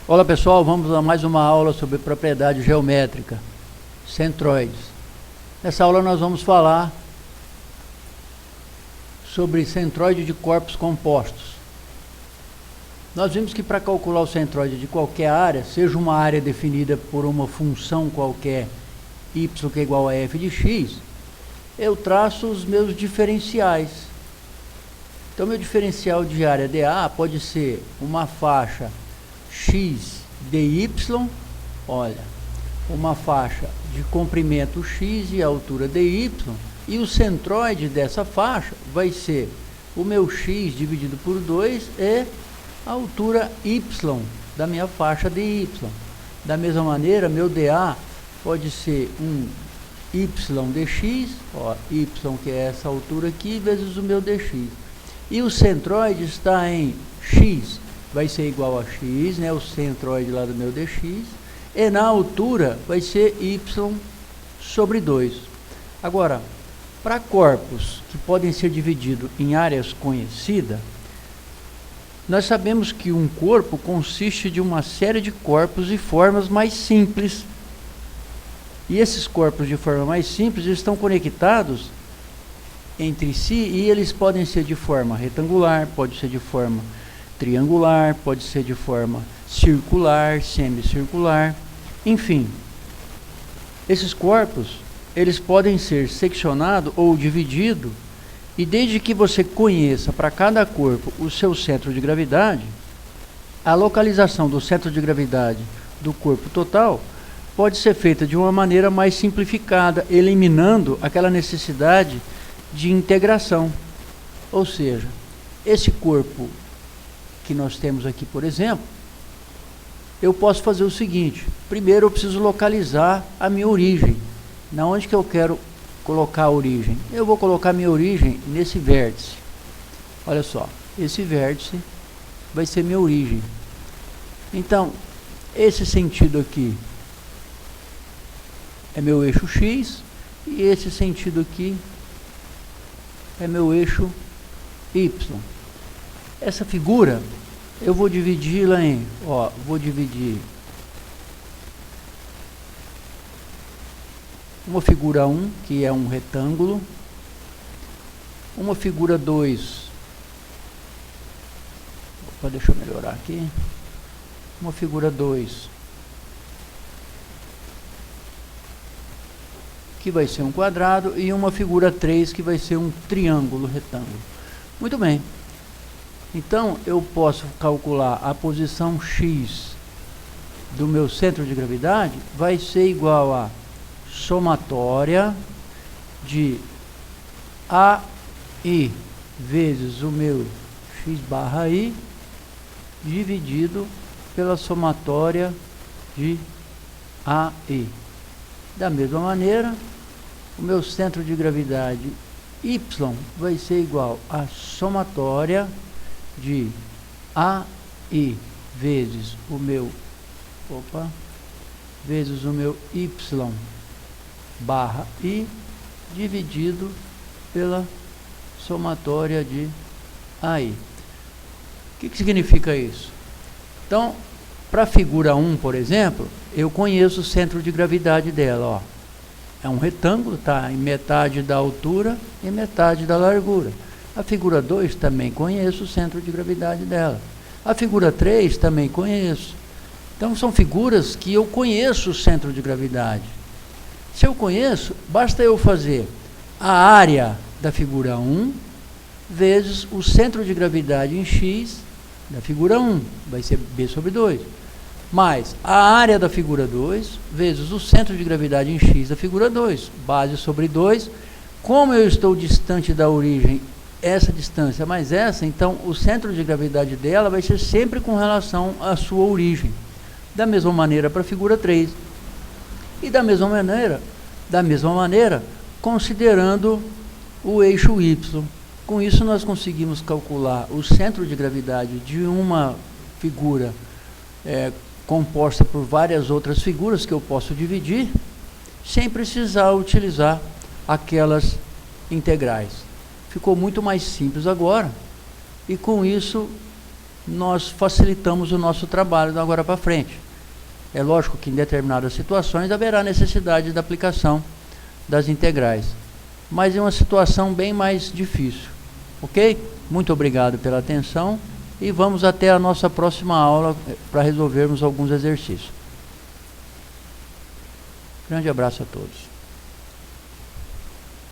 Olá pessoal, vamos a mais uma aula sobre propriedade geométrica, centroides. Nessa aula nós vamos falar sobre centroide de corpos compostos. Nós vimos que para calcular o centroide de qualquer área, seja uma área definida por uma função qualquer, y que é igual a f de x, eu traço os meus diferenciais. Então meu diferencial de área dA pode ser uma faixa x dy, olha, uma faixa de comprimento x e altura dy, e o centroide dessa faixa vai ser o meu x dividido por 2 e a altura y da minha faixa dy. Da mesma maneira, meu dA pode ser um y dx, ó, y que é essa altura aqui, vezes o meu dx. E o centroide está em x, vai ser igual a x, né, o centroide lá do meu dx, e na altura vai ser y sobre 2. Agora, para corpos que podem ser divididos em áreas conhecidas, nós sabemos que um corpo consiste de uma série de corpos e formas mais simples. E esses corpos de forma mais simples estão conectados entre si e eles podem ser de forma retangular, pode ser de forma triangular, pode ser de forma circular, semicircular, enfim. Esses corpos, eles podem ser seccionados ou divididos, e desde que você conheça para cada corpo o seu centro de gravidade, a localização do centro de gravidade do corpo total pode ser feita de uma maneira mais simplificada, eliminando aquela necessidade de integração. Ou seja, esse corpo que nós temos aqui, por exemplo, eu posso fazer o seguinte: primeiro eu preciso localizar a minha origem. Na onde que eu quero colocar a origem? Eu vou colocar minha origem nesse vértice. Olha só, esse vértice vai ser minha origem. Então, esse sentido aqui é meu eixo x, e esse sentido aqui é meu eixo y. Essa figura eu vou dividi-la em, ó, vou dividir uma figura 1, que é um retângulo, uma figura 2, opa, deixa eu melhorar aqui, uma figura 2, que vai ser um quadrado, e uma figura 3, que vai ser um triângulo retângulo. Muito bem. Então, eu posso calcular a posição x do meu centro de gravidade, vai ser igual a somatória de AI vezes o meu x barra I, dividido pela somatória de AI. Da mesma maneira, o meu centro de gravidade y vai ser igual a somatória de AI vezes o meu y barra I, dividido pela somatória de AI. O que significa isso? Então, para a figura 1, por exemplo, eu conheço o centro de gravidade dela, ó. É um retângulo, tá em metade da altura e metade da largura. A figura 2 também conheço o centro de gravidade dela. A figura 3 também conheço. Então são figuras que eu conheço o centro de gravidade. Se eu conheço, basta eu fazer a área da figura 1 vezes o centro de gravidade em x da figura 1, vai ser b sobre 2, mais a área da figura 2 vezes o centro de gravidade em x da figura 2, base sobre 2. Como eu estou distante da origem, essa distância mais essa, então o centro de gravidade dela vai ser sempre com relação à sua origem. Da mesma maneira para a figura 3. E da mesma maneira, considerando o eixo y. Com isso nós conseguimos calcular o centro de gravidade de uma figura composta por várias outras figuras que eu posso dividir, sem precisar utilizar aquelas integrais. Ficou muito mais simples agora, e com isso nós facilitamos o nosso trabalho de agora para frente. É lógico que em determinadas situações haverá necessidade da aplicação das integrais, mas é uma situação bem mais difícil. Ok? Muito obrigado pela atenção e vamos até a nossa próxima aula para resolvermos alguns exercícios. Grande abraço a todos.